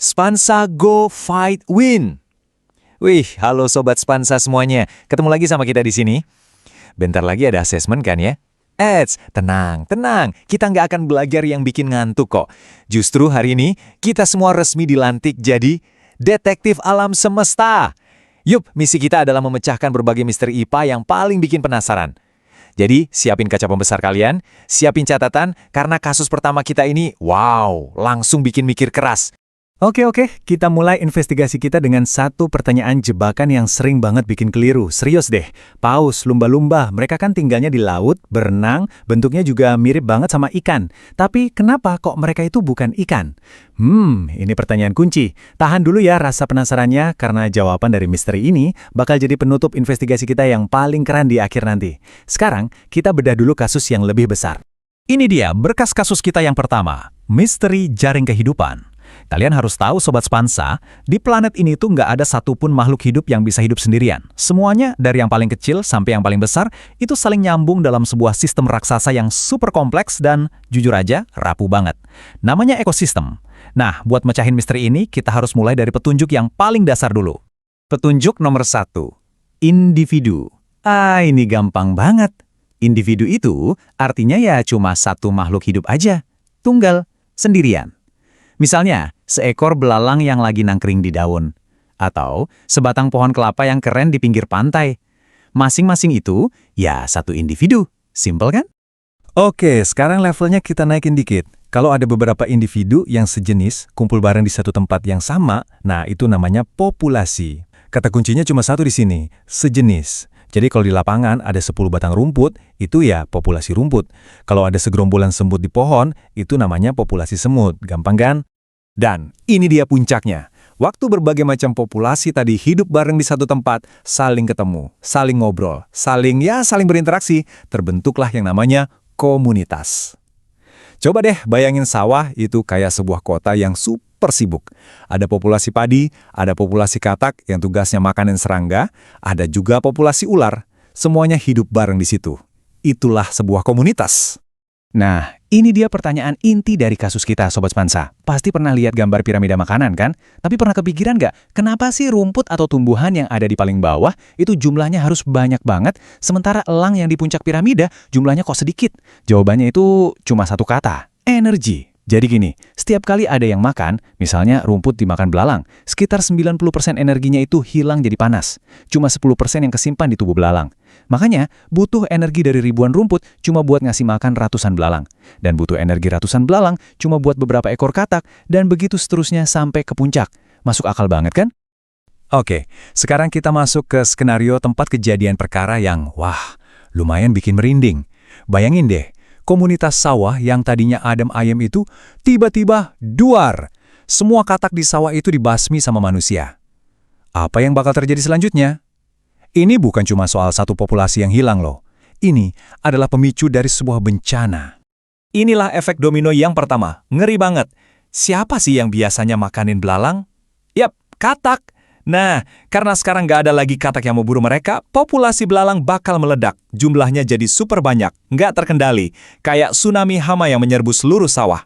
Spansa Go Fight Win. Wih, halo Sobat Spansa semuanya. Ketemu lagi sama kita di sini. Bentar lagi ada asesmen kan ya? Tenang. Kita nggak akan belajar yang bikin ngantuk kok. Justru hari ini, kita semua resmi dilantik jadi detektif alam semesta. Yup, misi kita adalah memecahkan berbagai misteri IPA yang paling bikin penasaran. Jadi, siapin kaca pembesar kalian, siapin catatan, karena kasus pertama kita ini, wow, langsung bikin mikir keras. Oke, kita mulai investigasi kita dengan satu pertanyaan jebakan yang sering banget bikin keliru. Serius deh, paus, lumba-lumba, mereka kan tinggalnya di laut, berenang, bentuknya juga mirip banget sama ikan. Tapi kenapa kok mereka itu bukan ikan? Ini pertanyaan kunci. Tahan dulu ya rasa penasarannya, karena jawaban dari misteri ini bakal jadi penutup investigasi kita yang paling keren di akhir nanti. Sekarang, kita bedah dulu kasus yang lebih besar. Ini dia berkas kasus kita yang pertama, misteri jaring kehidupan. Kalian harus tahu Sobat Spansa, di planet ini tuh nggak ada satupun makhluk hidup yang bisa hidup sendirian. Semuanya dari yang paling kecil sampai yang paling besar itu saling nyambung dalam sebuah sistem raksasa yang super kompleks dan jujur aja rapuh banget. Namanya ekosistem. Nah, buat mecahin misteri ini kita harus mulai dari petunjuk yang paling dasar dulu. Petunjuk nomor 1. Individu. Ini gampang banget. Individu itu artinya ya cuma satu makhluk hidup aja. Tunggal, sendirian. Misalnya, seekor belalang yang lagi nangkring di daun. Atau sebatang pohon kelapa yang keren di pinggir pantai. Masing-masing itu, ya satu individu. Simpel kan? Oke, sekarang levelnya kita naikin dikit. Kalau ada beberapa individu yang sejenis, kumpul bareng di satu tempat yang sama, nah itu namanya populasi. Kata kuncinya cuma satu di sini, sejenis. Jadi kalau di lapangan ada 10 batang rumput, itu ya populasi rumput. Kalau ada segerombolan semut di pohon, itu namanya populasi semut. Gampang kan? Dan ini dia puncaknya. Waktu berbagai macam populasi tadi hidup bareng di satu tempat, saling ketemu, saling ngobrol, saling berinteraksi, terbentuklah yang namanya komunitas. Coba deh bayangin sawah itu kayak sebuah kota yang super sibuk. Ada populasi padi, ada populasi katak yang tugasnya makanin serangga, ada juga populasi ular. Semuanya hidup bareng di situ. Itulah sebuah komunitas. Nah, ini dia pertanyaan inti dari kasus kita, Sobat Spansa. Pasti pernah lihat gambar piramida makanan, kan? Tapi pernah kepikiran nggak, kenapa sih rumput atau tumbuhan yang ada di paling bawah itu jumlahnya harus banyak banget, sementara elang yang di puncak piramida jumlahnya kok sedikit? Jawabannya itu cuma satu kata, energi. Jadi gini, setiap kali ada yang makan, misalnya rumput dimakan belalang, sekitar 90% energinya itu hilang jadi panas. Cuma 10% yang kesimpan di tubuh belalang. Makanya, butuh energi dari ribuan rumput cuma buat ngasih makan ratusan belalang. Dan butuh energi ratusan belalang cuma buat beberapa ekor katak, dan begitu seterusnya sampai ke puncak. Masuk akal banget kan? Oke, sekarang kita masuk ke skenario tempat kejadian perkara yang, lumayan bikin merinding. Bayangin deh, komunitas sawah yang tadinya adem ayem itu tiba-tiba duar. Semua katak di sawah itu dibasmi sama manusia. Apa yang bakal terjadi selanjutnya? Ini bukan cuma soal satu populasi yang hilang loh. Ini adalah pemicu dari sebuah bencana. Inilah efek domino yang pertama. Ngeri banget. Siapa sih yang biasanya makanin belalang? Yap, katak. Nah, karena sekarang nggak ada lagi katak yang mau buru mereka, populasi belalang bakal meledak. Jumlahnya jadi super banyak, nggak terkendali. Kayak tsunami hama yang menyerbu seluruh sawah.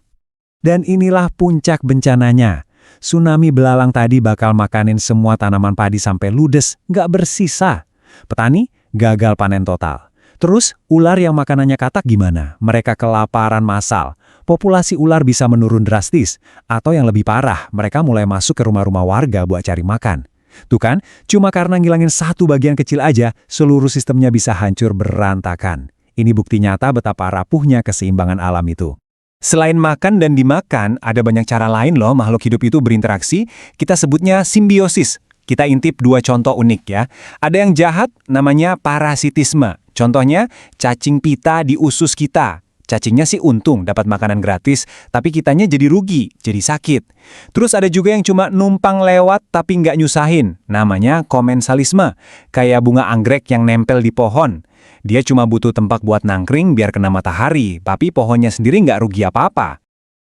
Dan inilah puncak bencananya. Tsunami belalang tadi bakal makanin semua tanaman padi sampai ludes, nggak bersisa. Petani gagal panen total. Terus, ular yang makanannya katak gimana? Mereka kelaparan massal. Populasi ular bisa menurun drastis. Atau yang lebih parah, mereka mulai masuk ke rumah-rumah warga buat cari makan. Tuh kan, cuma karena ngilangin satu bagian kecil aja, seluruh sistemnya bisa hancur berantakan. Ini bukti nyata betapa rapuhnya keseimbangan alam itu. Selain makan dan dimakan, ada banyak cara lain loh makhluk hidup itu berinteraksi. Kita sebutnya simbiosis. Kita intip dua contoh unik ya. Ada yang jahat, namanya parasitisme. Contohnya, cacing pita di usus kita. Cacingnya sih untung dapat makanan gratis, tapi kitanya jadi rugi, jadi sakit. Terus ada juga yang cuma numpang lewat tapi nggak nyusahin. Namanya komensalisme. Kayak bunga anggrek yang nempel di pohon. Dia cuma butuh tempat buat nangkring biar kena matahari, tapi pohonnya sendiri nggak rugi apa-apa.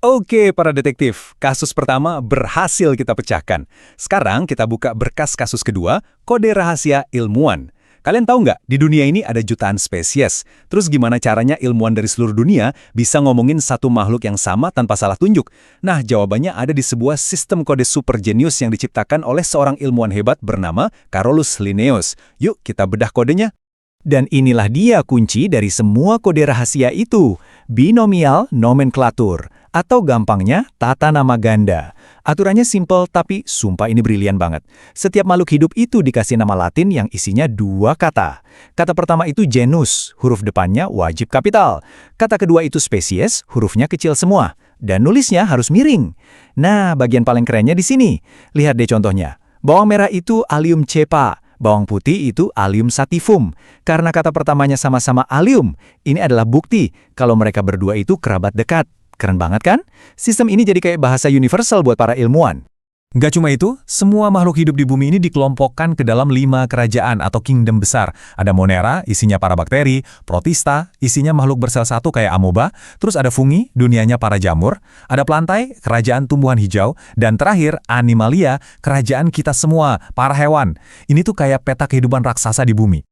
Oke, para detektif, kasus pertama berhasil kita pecahkan. Sekarang kita buka berkas kasus kedua, kode rahasia ilmuwan. Kalian tahu nggak, di dunia ini ada jutaan spesies. Terus gimana caranya ilmuwan dari seluruh dunia bisa ngomongin satu makhluk yang sama tanpa salah tunjuk? Nah, jawabannya ada di sebuah sistem kode super jenius yang diciptakan oleh seorang ilmuwan hebat bernama Carolus Linnaeus. Yuk, kita bedah kodenya. Dan inilah dia kunci dari semua kode rahasia itu, binomial nomenklatur, atau gampangnya tata nama ganda. Aturannya simple tapi sumpah ini brilian banget. Setiap makhluk hidup itu dikasih nama Latin yang isinya 2 kata. Kata pertama itu genus, huruf depannya wajib kapital. Kata kedua itu spesies, hurufnya kecil semua. Dan nulisnya harus miring. Nah, bagian paling kerennya di sini. Lihat deh contohnya. Bawang merah itu Allium cepa. Bawang putih itu Allium sativum. Karena kata pertamanya sama-sama Allium, ini adalah bukti kalau mereka berdua itu kerabat dekat. Keren banget kan? Sistem ini jadi kayak bahasa universal buat para ilmuwan. Nggak cuma itu, semua makhluk hidup di bumi ini dikelompokkan ke dalam 5 kerajaan atau kingdom besar. Ada Monera, isinya para bakteri, Protista, isinya makhluk bersel satu kayak amoeba, terus ada Fungi, dunianya para jamur, ada Plantae, kerajaan tumbuhan hijau, dan terakhir Animalia, kerajaan kita semua, para hewan. Ini tuh kayak peta kehidupan raksasa di bumi.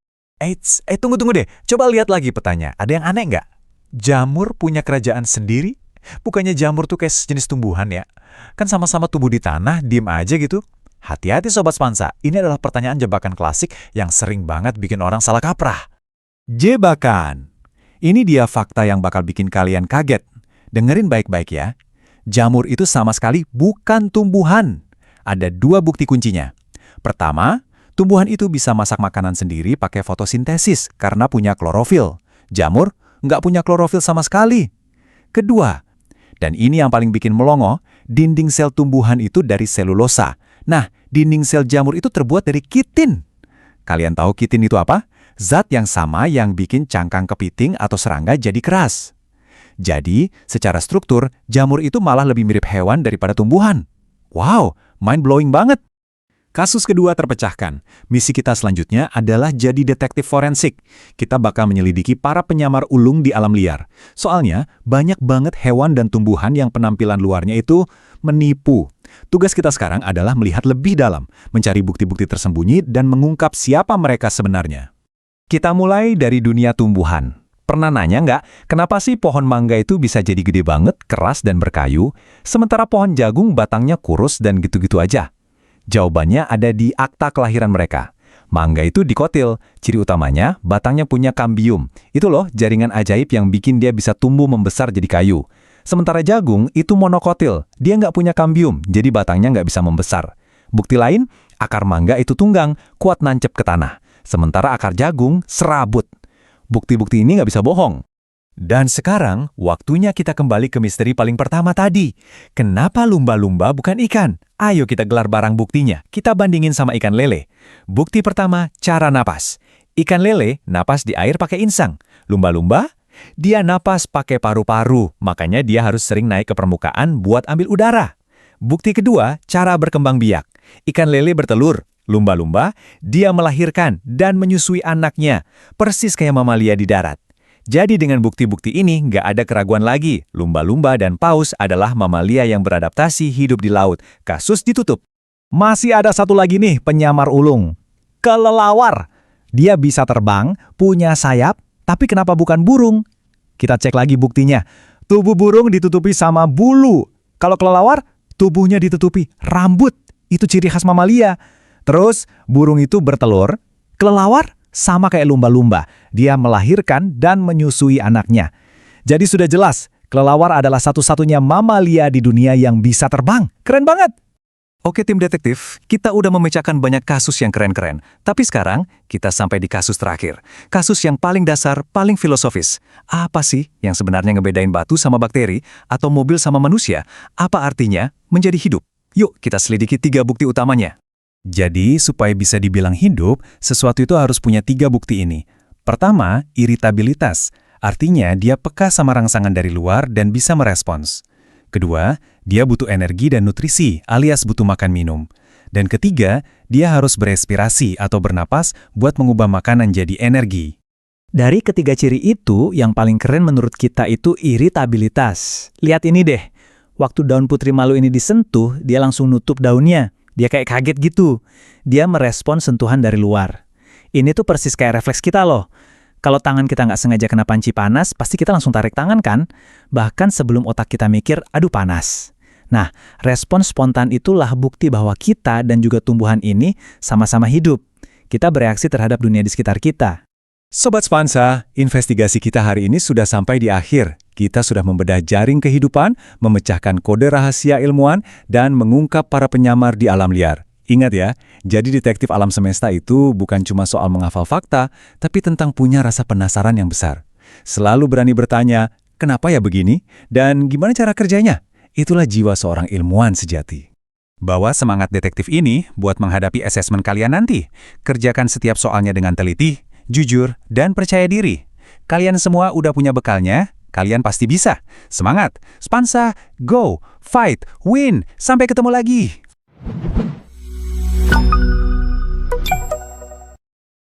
Tunggu deh. Coba lihat lagi petanya. Ada yang aneh nggak? Jamur punya kerajaan sendiri? Bukannya jamur tuh kayak sejenis tumbuhan ya? Kan sama-sama tumbuh di tanah, diem aja gitu. Hati-hati Sobat Spansa, ini adalah pertanyaan jebakan klasik yang sering banget bikin orang salah kaprah. Jebakan. Ini dia fakta yang bakal bikin kalian kaget. Dengerin baik-baik ya. Jamur itu sama sekali bukan tumbuhan. Ada 2 bukti kuncinya. Pertama, tumbuhan itu bisa masak makanan sendiri pakai fotosintesis karena punya klorofil. Jamur nggak punya klorofil sama sekali. Kedua, dan ini yang paling bikin melongo, dinding sel tumbuhan itu dari selulosa. Nah, dinding sel jamur itu terbuat dari kitin. Kalian tahu kitin itu apa? Zat yang sama yang bikin cangkang kepiting atau serangga jadi keras. Jadi, secara struktur, jamur itu malah lebih mirip hewan daripada tumbuhan. Wow, mind-blowing banget. Kasus kedua terpecahkan. Misi kita selanjutnya adalah jadi detektif forensik. Kita bakal menyelidiki para penyamar ulung di alam liar. Soalnya, banyak banget hewan dan tumbuhan yang penampilan luarnya itu menipu. Tugas kita sekarang adalah melihat lebih dalam, mencari bukti-bukti tersembunyi dan mengungkap siapa mereka sebenarnya. Kita mulai dari dunia tumbuhan. Pernah nanya nggak, kenapa sih pohon mangga itu bisa jadi gede banget, keras dan berkayu, sementara pohon jagung batangnya kurus dan gitu-gitu aja? Jawabannya ada di akta kelahiran mereka. Mangga itu dikotil, ciri utamanya batangnya punya kambium. Itu loh jaringan ajaib yang bikin dia bisa tumbuh membesar jadi kayu. Sementara jagung itu monokotil, dia nggak punya kambium, jadi batangnya nggak bisa membesar. Bukti lain, akar mangga itu tunggang, kuat nancep ke tanah. Sementara akar jagung serabut. Bukti-bukti ini nggak bisa bohong. Dan sekarang, waktunya kita kembali ke misteri paling pertama tadi. Kenapa lumba-lumba bukan ikan? Ayo kita gelar barang buktinya. Kita bandingin sama ikan lele. Bukti pertama, cara napas. Ikan lele napas di air pakai insang. Lumba-lumba, dia napas pakai paru-paru. Makanya dia harus sering naik ke permukaan buat ambil udara. Bukti kedua, cara berkembang biak. Ikan lele bertelur. Lumba-lumba, dia melahirkan dan menyusui anaknya. Persis kayak mamalia di darat. Jadi dengan bukti-bukti ini nggak ada keraguan lagi. Lumba-lumba dan paus adalah mamalia yang beradaptasi hidup di laut. Kasus ditutup. Masih ada satu lagi nih penyamar ulung. Kelelawar. Dia bisa terbang, punya sayap, tapi kenapa bukan burung? Kita cek lagi buktinya. Tubuh burung ditutupi sama bulu. Kalau kelelawar, tubuhnya ditutupi rambut. Itu ciri khas mamalia. Terus, burung itu bertelur. Kelelawar sama kayak lumba-lumba, dia melahirkan dan menyusui anaknya. Jadi sudah jelas, kelelawar adalah satu-satunya mamalia di dunia yang bisa terbang. Keren banget! Oke tim detektif, kita udah memecahkan banyak kasus yang keren-keren. Tapi sekarang, kita sampai di kasus terakhir. Kasus yang paling dasar, paling filosofis. Apa sih yang sebenarnya ngebedain batu sama bakteri, atau mobil sama manusia? Apa artinya menjadi hidup? Yuk kita selidiki 3 bukti utamanya. Jadi, supaya bisa dibilang hidup, sesuatu itu harus punya 3 bukti ini. Pertama, iritabilitas. Artinya, dia peka sama rangsangan dari luar dan bisa merespons. Kedua, dia butuh energi dan nutrisi, alias butuh makan minum. Dan ketiga, dia harus berespirasi atau bernapas buat mengubah makanan jadi energi. Dari ketiga ciri itu, yang paling keren menurut kita itu iritabilitas. Lihat ini deh, waktu daun putri malu ini disentuh, dia langsung nutup daunnya. Dia kayak kaget gitu. Dia merespon sentuhan dari luar. Ini tuh persis kayak refleks kita loh. Kalau tangan kita nggak sengaja kena panci panas, pasti kita langsung tarik tangan kan? Bahkan sebelum otak kita mikir, aduh panas. Nah, respon spontan itulah bukti bahwa kita dan juga tumbuhan ini sama-sama hidup. Kita bereaksi terhadap dunia di sekitar kita. Sobat Spansa, investigasi kita hari ini sudah sampai di akhir. Kita sudah membedah jaring kehidupan, memecahkan kode rahasia ilmuwan, dan mengungkap para penyamar di alam liar. Ingat ya, jadi detektif alam semesta itu bukan cuma soal menghafal fakta, tapi tentang punya rasa penasaran yang besar. Selalu berani bertanya, kenapa ya begini? Dan gimana cara kerjanya? Itulah jiwa seorang ilmuwan sejati. Bawa semangat detektif ini buat menghadapi asesmen kalian nanti. Kerjakan setiap soalnya dengan teliti, jujur, dan percaya diri. Kalian semua udah punya bekalnya, kalian pasti bisa. Semangat! Spansa, go! Fight! Win! Sampai ketemu lagi!